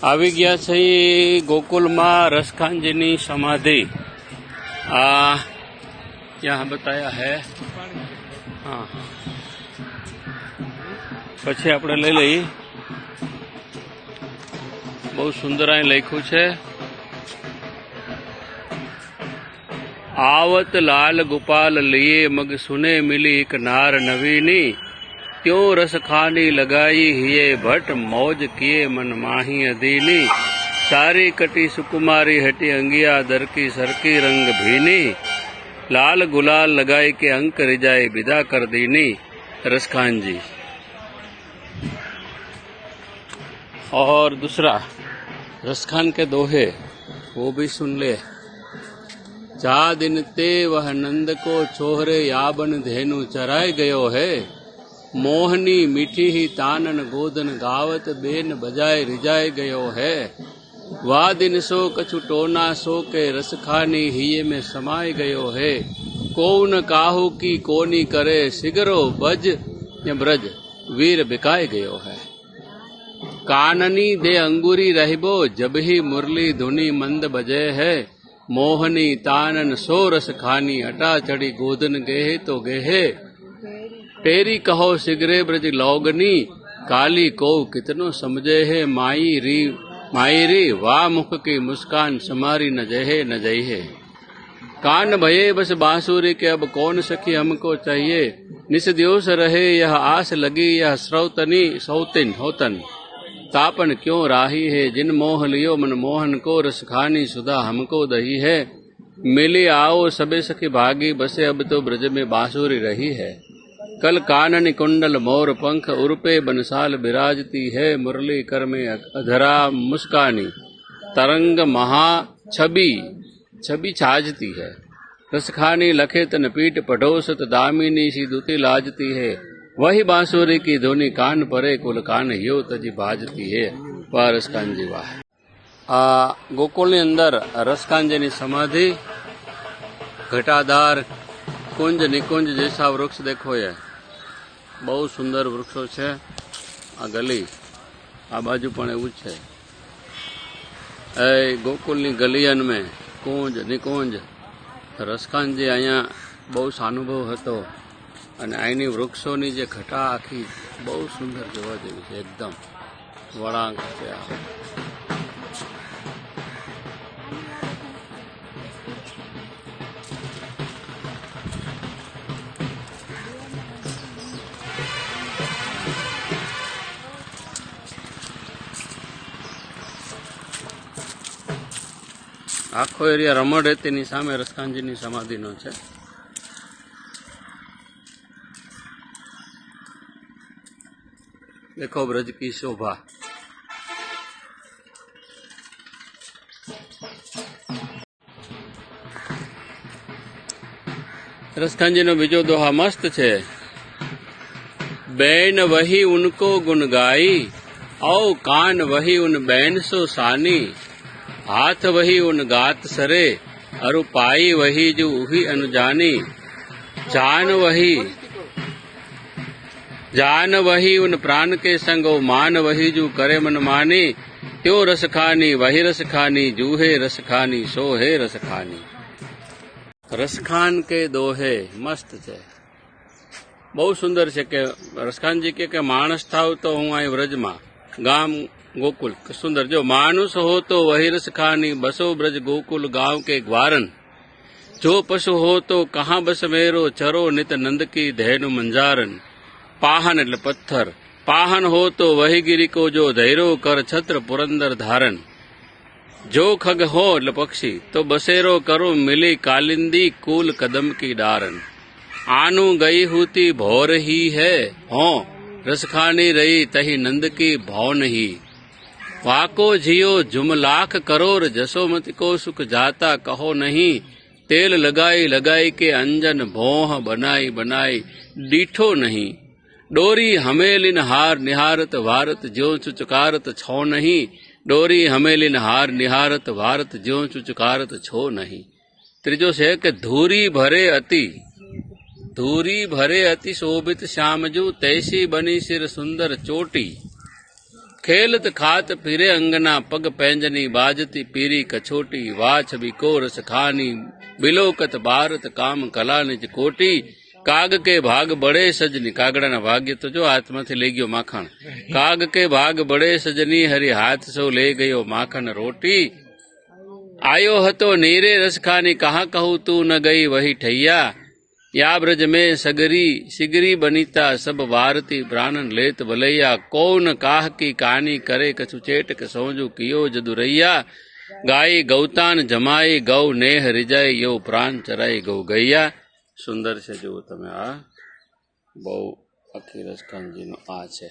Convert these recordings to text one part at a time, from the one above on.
આવી ગયા છે गोकुलમાં रसखानजीनी समाधि। यहाँ बताया है। हाँ हाँ પછી આપણે લઈ લઈ। બહુ સુંદર અહીં લખ્યું છે, आवत लाल गोपाल लिए मग सुने मिली एक नार नवीनी, त्यों रस खानी लगाई हिये भट्ट मौज किए मन माही अधीनी, सारी कटी सुकुमारी हटी अंगिया दर की सरकी रंग भीनी, लाल गुलाल लगाई के अंक रिजाए विदा कर दीनी। रसखान जी। और दूसरा रसखान के दोहे वो भी सुन ले। जा दिन ते वह नंद को छोहरे याबन धेनु चराय गयो है, मोहनी मीठी ही तानन गोदन गावत बेन बजाय रिजाय गयो है, वा दिन सो कछु टोना सो के रसखानी हिये में समाय गयो है, कौन काहू की कोनी करे सिगरो बज या ब्रज वीर बिकाय गयो है, काननी दे अंगूरी रहबो जब ही मुरली धुनी मंद बजे है, मोहनी तानन सो रस खानी अटा चढ़ी गोदन गेहे तो गेहे, तेरी कहो सिगरे ब्रज लौगनी काली को कितनो समझे है, माई री वाह मुख की मुस्कान समारी न जहे न जहे, कान भये बस बांसुरी के अब कौन सखी हमको चाहिए, निस दिवस रहे यह आस लगी यह श्रौतनी सौतिन होतन, तापन क्यों राही है जिन मोह लियो मन मोहन को, रसखानी सुधा हमको दही है, मिली आओ सबे सखी भागी बसे अब तो ब्रज में बांसुरी रही है, कल कानन कुंडल मोर पंख उर्पे बनसाल बिराजती है, मुरली कर में अधरा मुस्कानी तरंग महा छवि छाजती है, रसखानी लखे तन पीठ पढ़ोसत दामिनी सी दुती लाजती है, वही बांसुरी की धुनी कान परे कुल कान यो तजी बाजती है। वाह रसखान जी वाह। गोकुल अंदर रसखान जी समाधि, घटाधार कुंज निकुंज जैसा वृक्ष देखो ये बहुत सुंदर वृक्षों छे। आ गली आ बाजू पण एवुं छे। गोकुलनी गलियन में कुंज निकुंज रसखान जी अहींया बहु सानुभव हतो અને અહીંની વૃક્ષોની જે ઘટા આખી બહુ સુંદર જોવા જેવી છે, એકદમ વળાંક છે। આખો એરિયા રમણ રેતીની સામે રસખાનજીની સમાધિનો છે। देखो ब्रज की शोभा। रसखान जी नो बीजो दोहा मस्त छे। बैन वही उनको गुण गाई, औ कान वही उन बैन सो सानी, हाथ वही उन गात सरे, अरु पाई वही जो उही अनुजानी, जान वही उन प्राण के संग मान वही जो करे मन मानी, त्यो रस खानी वही रस खानी जूहे रस खानी सो है रस खानी। रसखान के दोहे मस्त छे, बहुत सुंदर छे के रसखान जी के मानस थाव तो हूँ आई व्रज में गाम गोकुल सुंदर, जो मानुष हो तो वही रस खानी बसो ब्रज गोकुल गांव के ग्वारन, जो पशु हो तो कहाँ बस मेरो चरो नित नंद की धेनु मंजारन, पाहन એટલે पत्थर, पाहन हो तो वही गिरी को जो धैर्यो कर छत्र पुरंदर धारन, जो खग हो એટલે पक्षी तो बसेरो करो मिली कालिंदी कूल कदम की डारन, आनु गई हूती भौर ही है हो रसखानी रही तही नंद की भौ नहीं, वाको जियो जुम लाख करोड़ जसोमति को सुख जाता कहो नहीं, तेल लगाई लगाई के अंजन भोह बनाई बनाई डीठो नहीं, डोरी हमेलिन हार निहारत भारत ज्यों चुचकारत छो नहीं, डोरी हमेलिन हार निहारत भारत ज्यों चुचकारत छो नहीं। त्रीजो है कि धूरी भरे अति शोभित श्यामजू, तैसी बनी सिर सुंदर चोटी, खेलत खात फिरे अंगना पग पैंजनी बाजती पीरी कछोटी वाछ बिको रस खानी बिलोकत भारत काम कला निज कोटी काग के भाग बड़े सजनी कागड़ा भाग्य तो जो हाथ में ले गयो माखण काग के भाग बड़े सजनी हरि हाथ सो ले गयो माखन रोटी आयो हतो नीरे रस खानी कहाँ कहूँ तू न गई वही ठैया या ब्रज में सगरी सिगरी बनीता सब भारती प्राणन लेत भलैया कौन काह की कहानी करे कछु चेटक सोजू कियो जदुरैया गाई गौतान जमाई गौ नेह रिजाई यो प्राण चराई गौ गैया सुंदर से जो तमे आ बहु आखी रसखानजी नो आ छे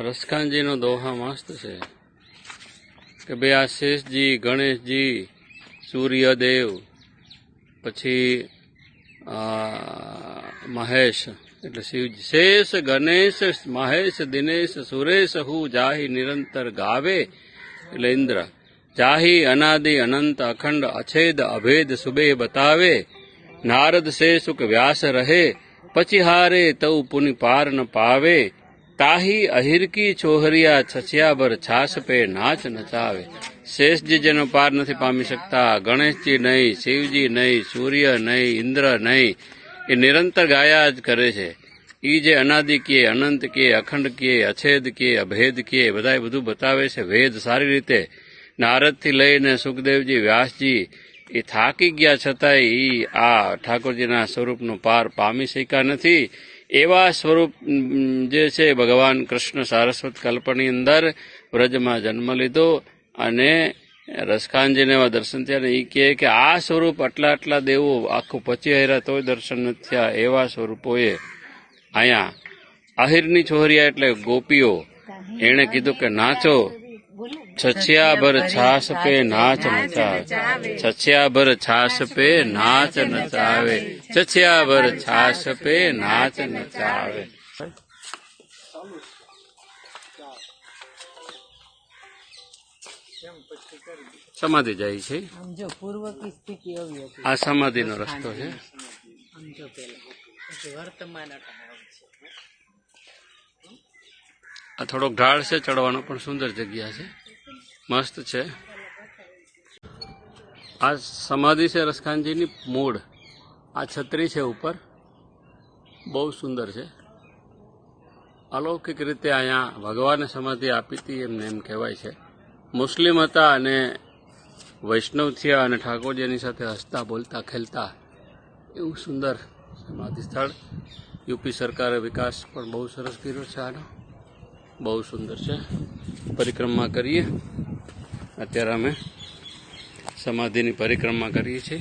रसखानजी नो दोहा मस्त है कि भाई आ शेषजी गणेशजी सूर्यदेव पछी महेश એટલે શિવજી શેષ ગણેશ મહેશ દિનેશ સુરેશ હું જાહી નિરંતર ગાવે એટલે ઇન્દ્ર જાહી અનાદિ અનંત અખંડ અછેદ અભેદ સુબે બતાવે નારદ સે સુખ વ્યાસ રહે પછી હારે તઉ પુનિ પાર ન પાવે તાહી અહિર કી ચોહરિયા છછિયાભર છાસ પે નાચ નચાવે શેષજી જેનો પાર નથી પામી શકતા ગણેશજી નહીં શિવજી નહીં સૂર્ય નહીં ઇન્દ્ર નહીં એ નિરંતર ગાયા જ કરે છે એ જે અનાદિ કીએ અનંત કીએ અખંડ કીએ અછેદ કીએ અભેદ કીએ બધાએ બધું બતાવે છે વેદ સારી રીતે નારદથી લઈને સુખદેવજી વ્યાસજી એ થાકી ગયા છતાંય એ આ ઠાકોરજીના સ્વરૂપનું પાર પામી શક્યા નથી એવા સ્વરૂપ જે છે ભગવાન કૃષ્ણ સારસ્વત કલ્પની અંદર વ્રજમાં જન્મ લીધો અને રસખાનજીને એવા દર્શન થયા ને એ કહે કે આ સ્વરૂપ આટલા દેવો આખું પચી હર્યા તોય દર્શન નથી થયા એવા સ્વરૂપોએ અહીંયા આહિરની છોહરિયા એટલે ગોપીઓ એણે કીધું કે નાચો છછિયા ભર છાસ પે નાચ નચાવે છછિયા ભર છાસ પે નાચ નચાવે છછિયા ભર છાસ પે નાચ નચાવે સમાધિ જાય છે આ સમાધિનો રસ્તો છે આ થોડોક ઢાળ છે ચડવાનો પણ સુંદર જગ્યા છે મસ્ત છે આ સમાધિ છે રસખાનજીની મૂળ આ છત્રી છે ઉપર બહુ સુંદર છે અલૌકિક રીતે અહીંયા ભગવાને સમાધિ આપી હતી એમને એમ કહેવાય છે મુસ્લિમ હતા અને વૈષ્ણવ થયા અને ઠાકોરજીની સાથે હસતા બોલતા ખેલતા એવું સુંદર સમાધિ સ્થળ યુપી સરકારે વિકાસ પણ બહુ સરસ કર્યો છે આનો બહુ સુંદર છે પરિક્રમા કરીએ અત્યારે અમે સમાધિની પરિક્રમા કરીએ છીએ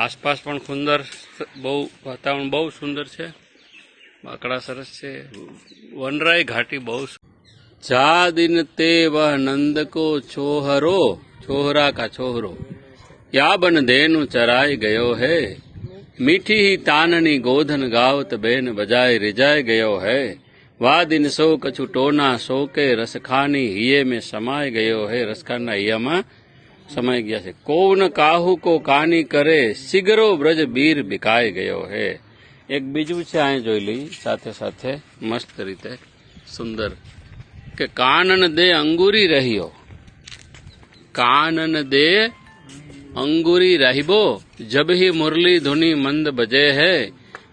આસપાસ પણ સુંદર બહુ વાતાવરણ બહુ સુંદર છે બાકડા સરસ છે વનરાય ઘાટી બહુ જા દિન તે વહ નંદ કો છોહરો છોહરા કા છોહરો या बन धेनु चराई गयो है मीठी ही ताननी गोधन गावत बेन बजाय रिजाय गयो है वा दिन सो कछु टोना सो के रसखानी हिये में समाय गयो है रसखाना हियाમાં સમાઈ ગયા છે કોન કાહુ કો કાની કરે સિગરો બ્રજ બીર બિકાઈ ગયો હે એક બીજું છે અહીં જોઈ લઈ સાથે સાથે મસ્ત રીતે સુંદર કે કાનન દે અંગુરી રહ્યો કાનન દે अंगुरी रहिबो जब ही मुरली धुनी मंद बजे है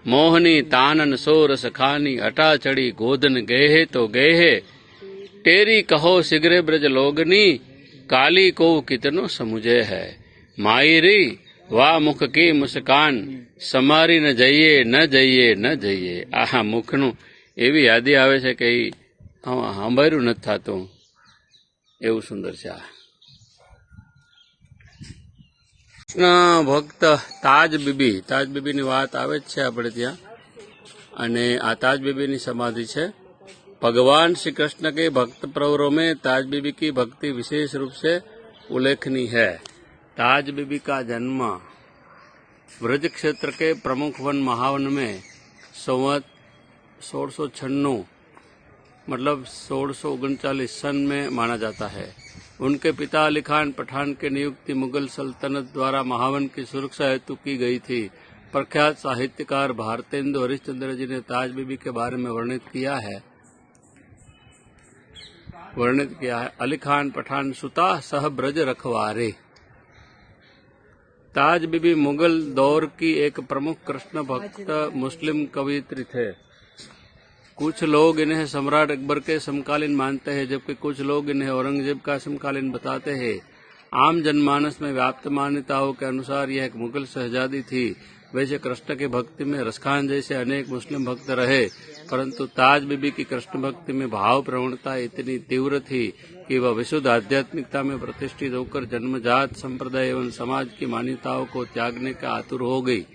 मोहनी तानन सोर सखानी अटा चढ़ी गोदन गेहे तो गेहे टेरी कहो सिगरे ब्रज लोगनी काली को कितनो समुझे है मायरी वाह मुख की मुस्कान समारी न जइए न जइए न जइए આ મુખનું એવી યાદી આવે છે કે સાંભળ્યું નથી થતું એવું સુંદર છે આ કૃષ્ણ ભક્ત તાજ બીબીની વાત આવે જ છે આપણે ત્યાં અને આ તાજ बीबी समाधि છે भगवान श्री कृष्ण के भक्त प्रवरों में ताज बीबी की भक्ति विशेष रूप से उल्लेखनीय है ताज बीबी का जन्म ब्रज क्षेत्र के प्रमुख वन महावन में संवत 1696 मतलब 1639 सन में माना जाता है। उनके पिता अली खान पठान की नियुक्ति मुगल सल्तनत द्वारा महावन की सुरक्षा हेतु की गई थी। प्रख्यात साहित्यकार भारतेंदु हरिश्चंद्र जी ने ताज बीबी के बारे में वर्णित किया है। अली खान पठान सुता सह ब्रज रखवारे। ताज बीबी मुगल दौर की एक प्रमुख कृष्ण भक्त मुस्लिम कवयित्री थे। कुछ लोग इन्हें सम्राट अकबर के समकालीन मानते हैं, जबकि कुछ लोग इन्हें औरंगजेब का समकालीन बताते हैं। आम जनमानस में व्याप्त मान्यताओं के अनुसार यह एक मुगल शहजादी थी। वैसे कृष्ण की भक्ति में रसखान जैसे अनेक मुस्लिम भक्त रहे, परंतु ताज बीबी की कृष्ण भक्ति में भाव प्रवणता इतनी तीव्र थी कि वह विशुद्ध आध्यात्मिकता में प्रतिष्ठित होकर जन्मजात संप्रदाय एवं समाज की मान्यताओं को त्यागने का आतुर हो गई।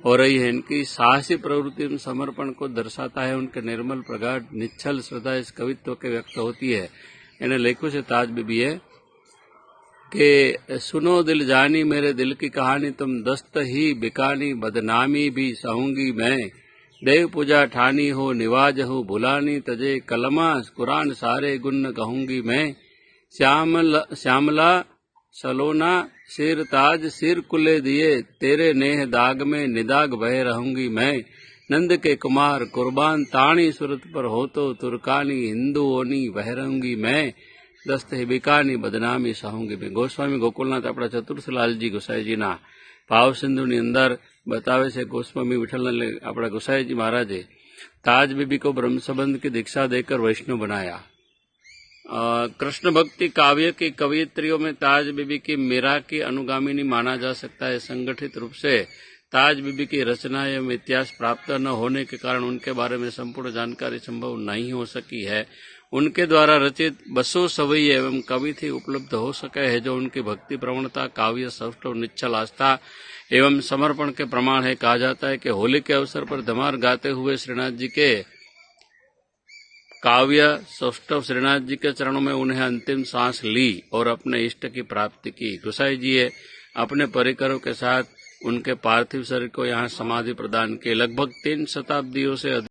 हो रही है। इनकी साहसी प्रवृत्ति एवं समर्पण को दर्शाता है। उनके निर्मल प्रगाढ़ निश्चल श्रद्धा इस कवित्व के व्यक्त होती है। इन्हें लेखों से ताज बीबी है कि सुनो दिल जानी मेरे दिल की कहानी, तुम दस्त ही बिकानी, बदनामी भी सहूंगी मैं। देव पूजा ठानी हो निवाज हो भुलानी, तजे कलमा कुरान सारे गुण कहूंगी मैं। श्यामला सलोना सिर ताज सिर कुले दिए, तेरे नेह दाग में निदाग बह रहूंगी मैं। नंद के कुमार कुर्बान ताणी सूरत पर हो तो तुर्कानी, हिंदू ओनी बह रहूंगी मैं। दस्त हिबिकानी बदनामी सहूंगी मैं। गोस्वामी गोकुलनाथ अपना चतुर्थलालजी गोसाईजीना भाव सिंधुनी अंदर बतावे से गोस्वामी विठल अपना गोसाईजी महाराजे ताज बीबी को ब्रह्म संबंध की दीक्षा देकर वैष्णव बनाया। कृष्ण भक्ति काव्य की कवयित्रियों में ताज बीबी की मीरा की अनुगामिनी माना जा सकता है। संगठित रूप से ताज बीबी की रचना एवं इतिहास प्राप्त न होने के कारण उनके बारे में संपूर्ण जानकारी संभव नहीं हो सकी है। उनके द्वारा रचित 200 सवई एवं कविथी उपलब्ध हो सके हैं, जो उनकी भक्ति प्रवणता, काव्य, सौष्ठव, निश्चल आस्था एवं समर्पण के प्रमाण है। कहा जाता है कि होली के अवसर पर धमार गाते हुए श्रीनाथ जी के काव्य सौष्ठव श्रीनाथ जी के चरणों में उन्हें अंतिम सांस ली और अपने इष्ट की प्राप्ति की। गोसाई जी अपने परिकरों के साथ उनके पार्थिव शरीर को यहाँ समाधि प्रदान की। लगभग 3 शताब्दियों से